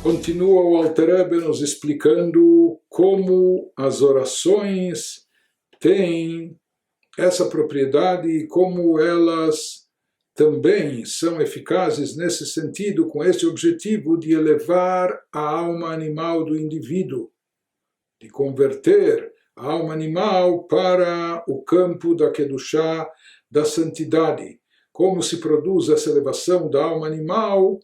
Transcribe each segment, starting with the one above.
Continua o Alter Rebbe nos explicando como as orações têm essa propriedade e como elas também são eficazes nesse sentido, com esse objetivo de elevar a alma animal do indivíduo, de converter a alma animal para o campo da Kedushá, da santidade. Como se produz essa elevação da alma animal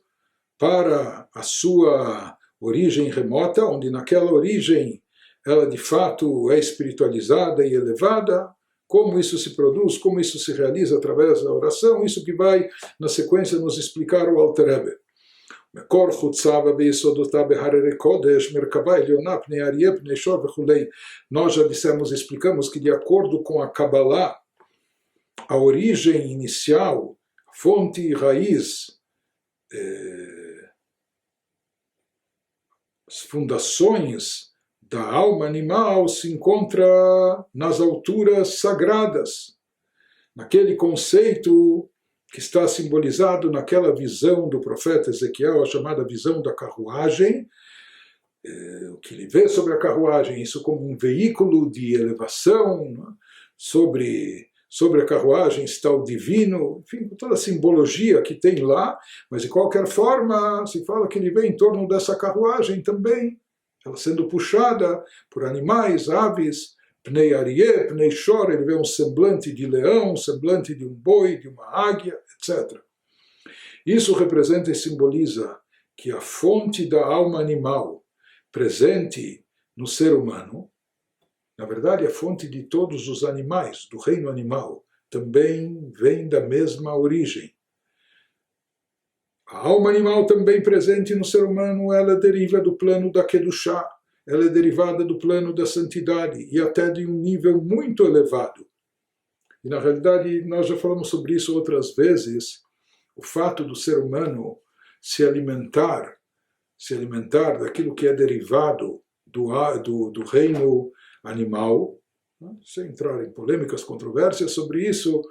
para a sua origem remota, onde naquela origem ela de fato é espiritualizada e elevada. Como isso se produz, como isso se realiza através da oração, isso que vai na sequência nos explicar o Alter Rebbe. Nós já dissemos, explicamos que de acordo com a Kabbalah, a origem inicial, fonte e raiz, as fundações da alma animal se encontra nas alturas sagradas, naquele conceito que está simbolizado naquela visão do profeta Ezequiel, a chamada visão da carruagem, o que ele vê sobre a carruagem, isso como um veículo de elevação, né? sobre a carruagem está o divino, enfim, toda a simbologia que tem lá, mas de qualquer forma se fala que ele vem em torno dessa carruagem também, ela sendo puxada por animais, aves, Pnei Arié, Pnei Shor, ele vê um semblante de leão, um semblante de um boi, de uma águia, etc. Isso representa e simboliza que a fonte da alma animal presente no ser humano, na verdade a fonte de todos os animais, do reino animal, também vem da mesma origem. A alma animal também presente no ser humano, ela deriva do plano da Kedushá, ela é derivada do plano da santidade e até de um nível muito elevado. E na realidade nós já falamos sobre isso outras vezes, o fato do ser humano se alimentar daquilo que é derivado do reino animal, sem entrar em polêmicas, controvérsias sobre isso,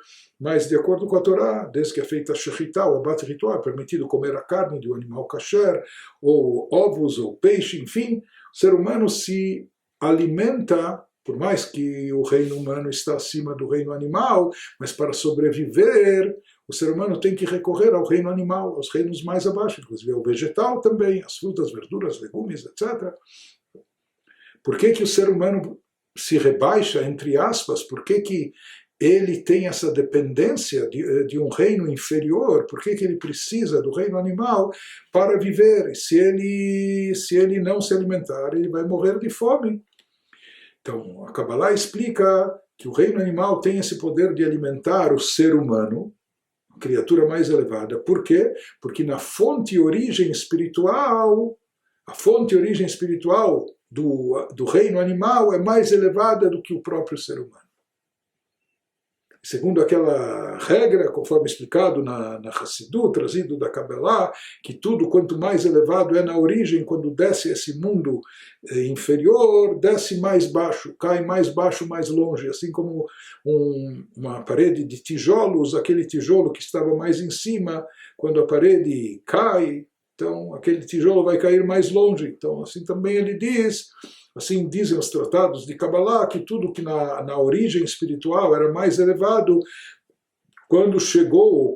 mas de acordo com a Torá, desde que é feita a shechitá, o abate ritual, é permitido comer a carne de um animal kasher, ou ovos, ou peixe, enfim, o ser humano se alimenta, por mais que o reino humano está acima do reino animal, mas para sobreviver, o ser humano tem que recorrer ao reino animal, aos reinos mais abaixo, inclusive ao vegetal também, as frutas, verduras, legumes, etc. Por que o ser humano se rebaixa, entre aspas, por que ele tem essa dependência de um reino inferior, por que ele precisa do reino animal para viver? Se ele não se alimentar, ele vai morrer de fome. Então, a Kabbalah explica que o reino animal tem esse poder de alimentar o ser humano, a criatura mais elevada. Por quê? Porque na fonte origem espiritual, do reino animal é mais elevada do que o próprio ser humano. Segundo aquela regra, conforme explicado na Hassidut, trazido da Kabbalah, que tudo quanto mais elevado é na origem, quando desce esse mundo inferior, desce mais baixo, cai mais baixo, mais longe, assim como uma parede de tijolos, aquele tijolo que estava mais em cima, quando a parede cai, então aquele tijolo vai cair mais longe. Então assim também ele diz, assim dizem os tratados de Kabbalah, que tudo que na origem espiritual era mais elevado, quando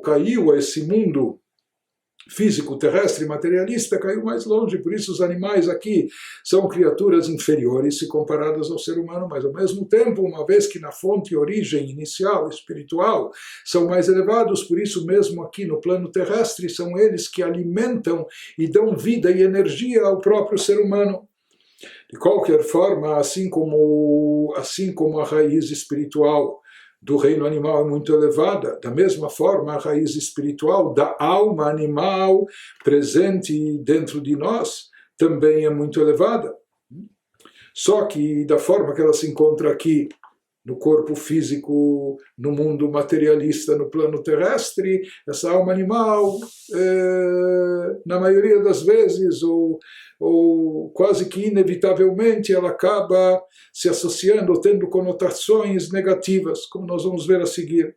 caiu a esse mundo físico, terrestre, materialista, caiu mais longe. Por isso os animais aqui são criaturas inferiores se comparadas ao ser humano, mas ao mesmo tempo, uma vez que na fonte origem inicial, espiritual, são mais elevados, por isso mesmo aqui no plano terrestre, são eles que alimentam e dão vida e energia ao próprio ser humano. De qualquer forma, assim como a raiz espiritual do reino animal é muito elevada, da mesma forma a raiz espiritual da alma animal presente dentro de nós também é muito elevada. Só que da forma que ela se encontra aqui no corpo físico, no mundo materialista, no plano terrestre, essa alma animal, na maioria das vezes, ou quase que inevitavelmente, ela acaba se associando ou tendo conotações negativas, como nós vamos ver a seguir.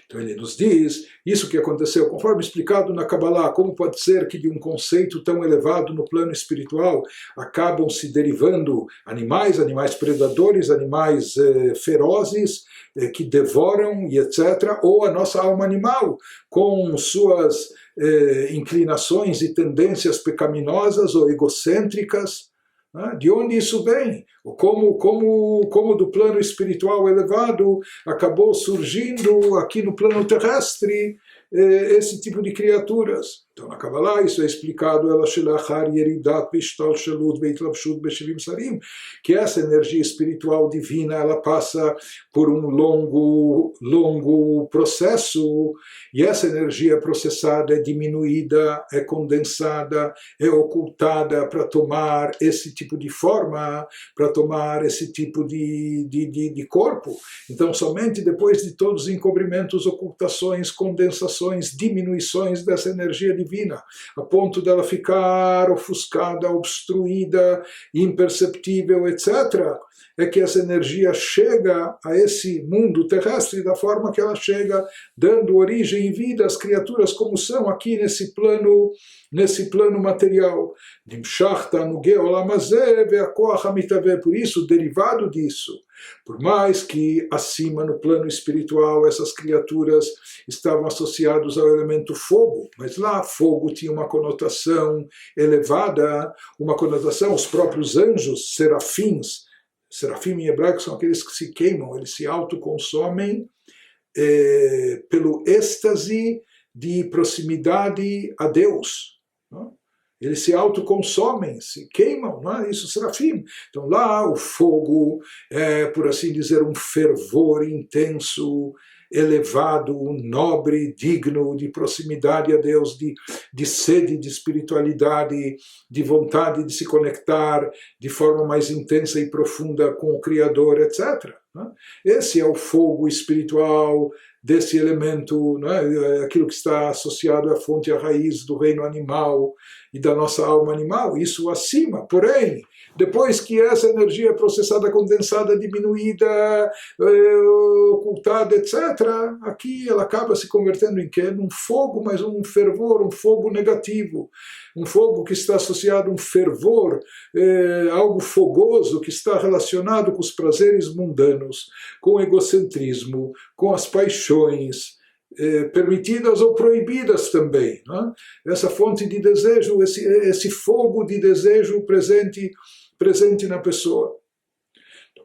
Então ele nos diz, isso que aconteceu, conforme explicado na Kabbalah, como pode ser que de um conceito tão elevado no plano espiritual acabam se derivando animais, animais predadores, animais ferozes, que devoram e etc., ou a nossa alma animal, com suas inclinações e tendências pecaminosas ou egocêntricas. De onde isso vem? Como do plano espiritual elevado acabou surgindo aqui no plano terrestre esse tipo de criaturas. Então, na Kabbalah, isso é explicado, que essa energia espiritual divina ela passa por um longo processo, e essa energia processada é diminuída, é condensada, é ocultada para tomar esse tipo de forma, para tomar esse tipo de corpo. Então, somente depois de todos os encobrimentos, ocultações, condensações, diminuições dessa energia divina, a ponto dela ficar ofuscada, obstruída, imperceptível, etc., é que essa energia chega a esse mundo terrestre da forma que ela chega, dando origem e vida às criaturas como são aqui nesse plano material. Por isso, derivado disso, por mais que acima no plano espiritual essas criaturas estavam associadas ao elemento fogo, mas lá fogo tinha uma conotação elevada, uma conotação, os próprios anjos, serafim em hebraico são aqueles que se queimam, eles se autoconsomem pelo êxtase de proximidade a Deus. Não? Eles se autoconsomem, se queimam, não é? Isso, serafim. Então lá o fogo é, por assim dizer, um fervor intenso, elevado, nobre, digno de proximidade a Deus, de sede de espiritualidade, de vontade de se conectar de forma mais intensa e profunda com o Criador, etc. Esse é o fogo espiritual desse elemento, não é? Aquilo que está associado à fonte, à raiz do reino animal e da nossa alma animal, isso acima. Porém, depois que essa energia é processada, condensada, diminuída, ocultada, etc., aqui ela acaba se convertendo em quê? Num fogo, mas um fervor, um fogo negativo. Um fogo que está associado a um fervor, algo fogoso que está relacionado com os prazeres mundanos, com o egocentrismo, com as paixões, permitidas ou proibidas também. Né? Essa fonte de desejo, esse fogo de desejo presente na pessoa.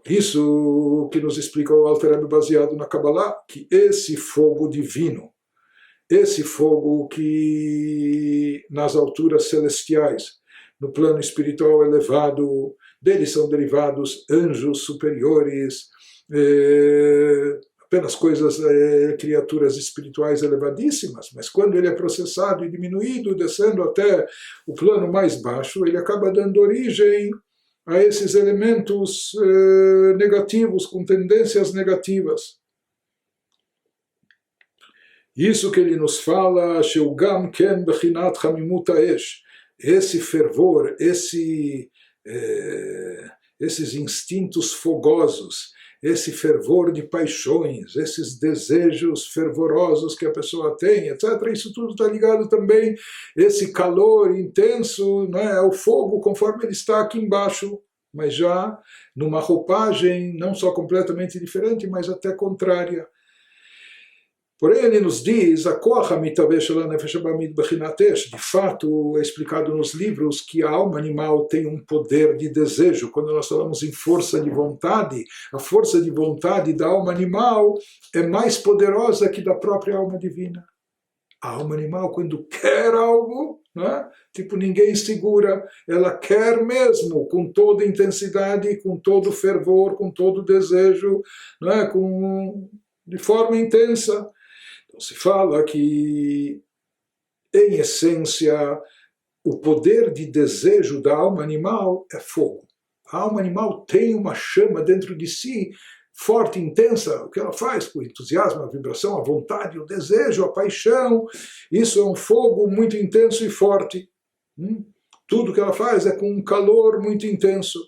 Isso que nos explica o Alter Rebbe baseado na Kabbalah, que esse fogo divino, esse fogo que nas alturas celestiais, no plano espiritual elevado, dele são derivados anjos superiores, apenas coisas, criaturas espirituais elevadíssimas, mas quando ele é processado e diminuído, descendo até o plano mais baixo, ele acaba dando origem a esses elementos negativos, com tendências negativas. Isso que ele nos fala, Sheugam Ken Bechinat Hamimut Haesh, esse fervor, esses instintos fogosos, esse fervor de paixões, esses desejos fervorosos que a pessoa tem, etc. Isso tudo está ligado também, esse calor intenso, né, ao fogo, conforme ele está aqui embaixo, mas já numa roupagem não só completamente diferente, mas até contrária. Porém, ele nos diz, de fato, é explicado nos livros que a alma animal tem um poder de desejo. Quando nós falamos em força de vontade, a força de vontade da alma animal é mais poderosa que da própria alma divina. A alma animal, quando quer algo, né, tipo ninguém segura, ela quer mesmo, com toda intensidade, com todo fervor, com todo desejo, né, de forma intensa. Então se fala que, em essência, o poder de desejo da alma animal é fogo. A alma animal tem uma chama dentro de si, forte, intensa. O que ela faz? Com o entusiasmo, a vibração, a vontade, o desejo, a paixão. Isso é um fogo muito intenso e forte. Tudo que ela faz é com um calor muito intenso.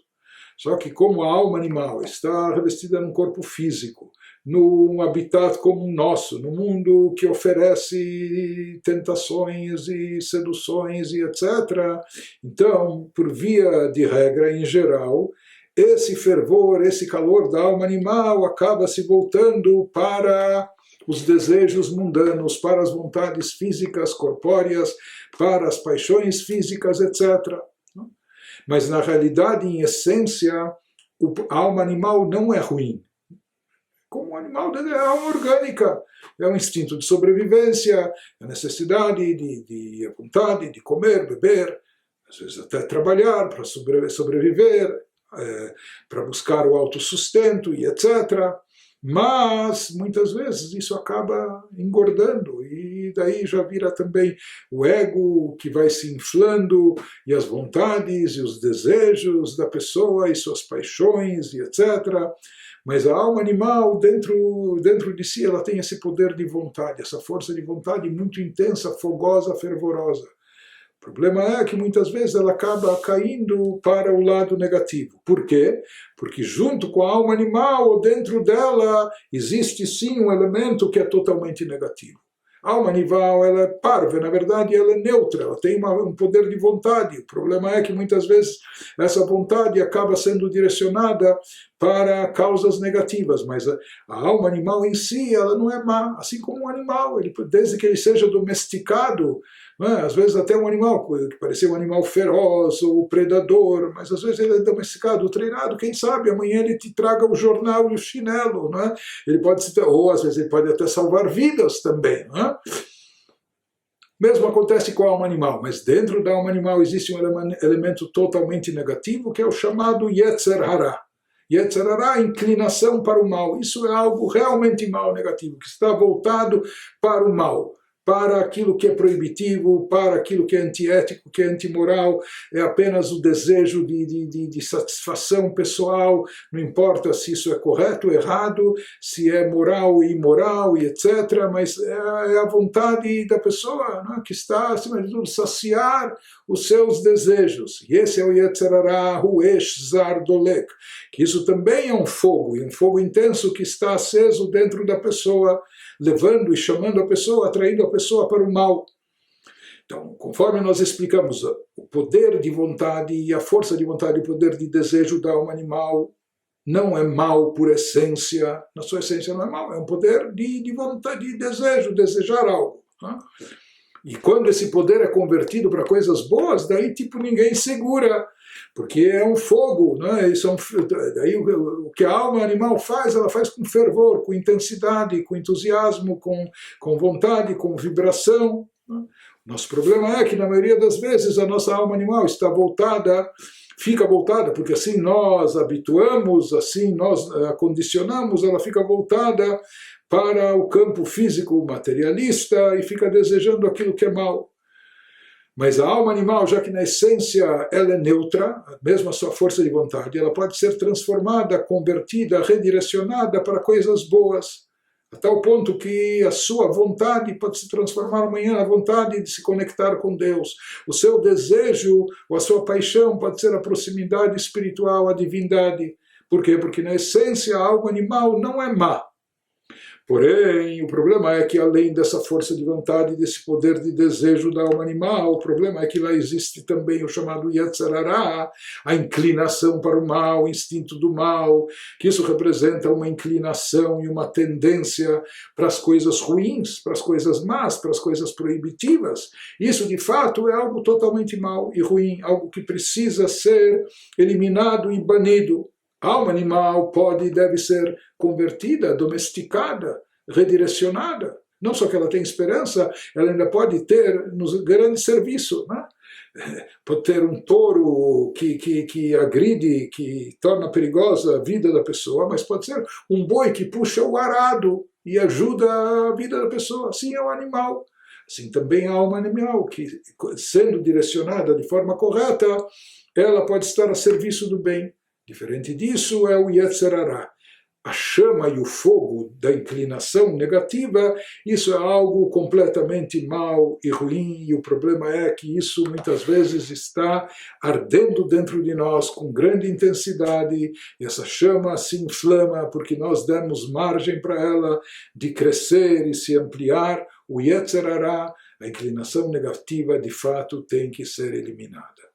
Só que como a alma animal está revestida num corpo físico, num habitat como o nosso, num mundo que oferece tentações e seduções e etc. Então, por via de regra, em geral, esse fervor, esse calor da alma animal acaba se voltando para os desejos mundanos, para as vontades físicas, corpóreas, para as paixões físicas, etc. Mas, na realidade, em essência, a alma animal não é ruim. Como um animal é alma orgânica, é um instinto de sobrevivência, a necessidade de a vontade de comer, beber, às vezes até trabalhar para sobreviver, para buscar o autossustento e etc. Mas, muitas vezes, isso acaba engordando, e daí já vira também o ego que vai se inflando, e as vontades e os desejos da pessoa, e suas paixões e etc. Mas a alma animal, dentro de si, ela tem esse poder de vontade, essa força de vontade muito intensa, fogosa, fervorosa. O problema é que muitas vezes ela acaba caindo para o lado negativo. Por quê? Porque junto com a alma animal, dentro dela, existe sim um elemento que é totalmente negativo. A alma animal, ela é parva, na verdade ela é neutra, ela tem um poder de vontade. O problema é que muitas vezes essa vontade acaba sendo direcionada para causas negativas, mas a alma animal em si, ela não é má, assim como um animal, desde que ele seja domesticado, às vezes até um animal que parecia um animal feroz ou predador, mas às vezes ele é domesticado, treinado, quem sabe amanhã ele te traga o jornal e o chinelo, não é? Ele pode, ou às vezes ele pode até salvar vidas também, não é? Mesmo acontece com a alma animal, mas dentro da alma animal existe um elemento totalmente negativo que é o chamado Yetzer Hara. Yetzer Hara, inclinação para o mal. Isso é algo realmente mal, negativo, que está voltado para o mal, para aquilo que é proibitivo, para aquilo que é antiético, que é antimoral, é apenas o desejo de satisfação pessoal, não importa se isso é correto ou errado, se é moral e imoral e etc., mas é a vontade da pessoa, né, que está, acima de tudo, saciar os seus desejos. E esse é o Yetzer Hara, Huesh Zar Dolek, que isso também é um fogo, e um fogo intenso que está aceso dentro da pessoa, levando e chamando a pessoa, atraindo a pessoa para o mal. Então, conforme nós explicamos, o poder de vontade e a força de vontade, o poder de desejo da alma animal não é mal por essência, na sua essência não é mal, é um poder de vontade, de desejo, desejar algo. Né? E quando esse poder é convertido para coisas boas, daí tipo ninguém segura, porque é um fogo, né? Daí o que a alma animal faz, ela faz com fervor, com intensidade, com entusiasmo, com vontade, com vibração. Né? Nosso problema é que na maioria das vezes a nossa alma animal está voltada, fica voltada, porque assim nós habituamos, assim nós a condicionamos, ela fica voltada para o campo físico materialista e fica desejando aquilo que é mal. Mas a alma animal, já que na essência ela é neutra, mesmo a sua força de vontade, ela pode ser transformada, convertida, redirecionada para coisas boas, a tal ponto que a sua vontade pode se transformar amanhã na vontade de se conectar com Deus. O seu desejo ou a sua paixão pode ser a proximidade espiritual, a divindade. Por quê? Porque na essência a alma animal não é má. Porém, o problema é que além dessa força de vontade, desse poder de desejo da alma animal, o problema é que lá existe também o chamado Yetzer Hara, a inclinação para o mal, o instinto do mal, que isso representa uma inclinação e uma tendência para as coisas ruins, para as coisas más, para as coisas proibitivas. Isso, de fato, é algo totalmente mal e ruim, algo que precisa ser eliminado e banido. A alma animal pode e deve ser convertida, domesticada, redirecionada. Não só que ela tem esperança, ela ainda pode ter nos grande serviço. Né? Pode ter um touro que agride, que torna perigosa a vida da pessoa, mas pode ser um boi que puxa o arado e ajuda a vida da pessoa. Assim é o animal. Assim também a alma animal, que sendo direcionada de forma correta, ela pode estar a serviço do bem. Diferente disso é o Yetzer Hara. a chama e o fogo da inclinação negativa, isso é algo completamente mal e ruim, e o problema é que isso muitas vezes está ardendo dentro de nós com grande intensidade, e essa chama se inflama porque nós demos margem para ela de crescer e se ampliar. O Yetzer Hara, a inclinação negativa, de fato tem que ser eliminada.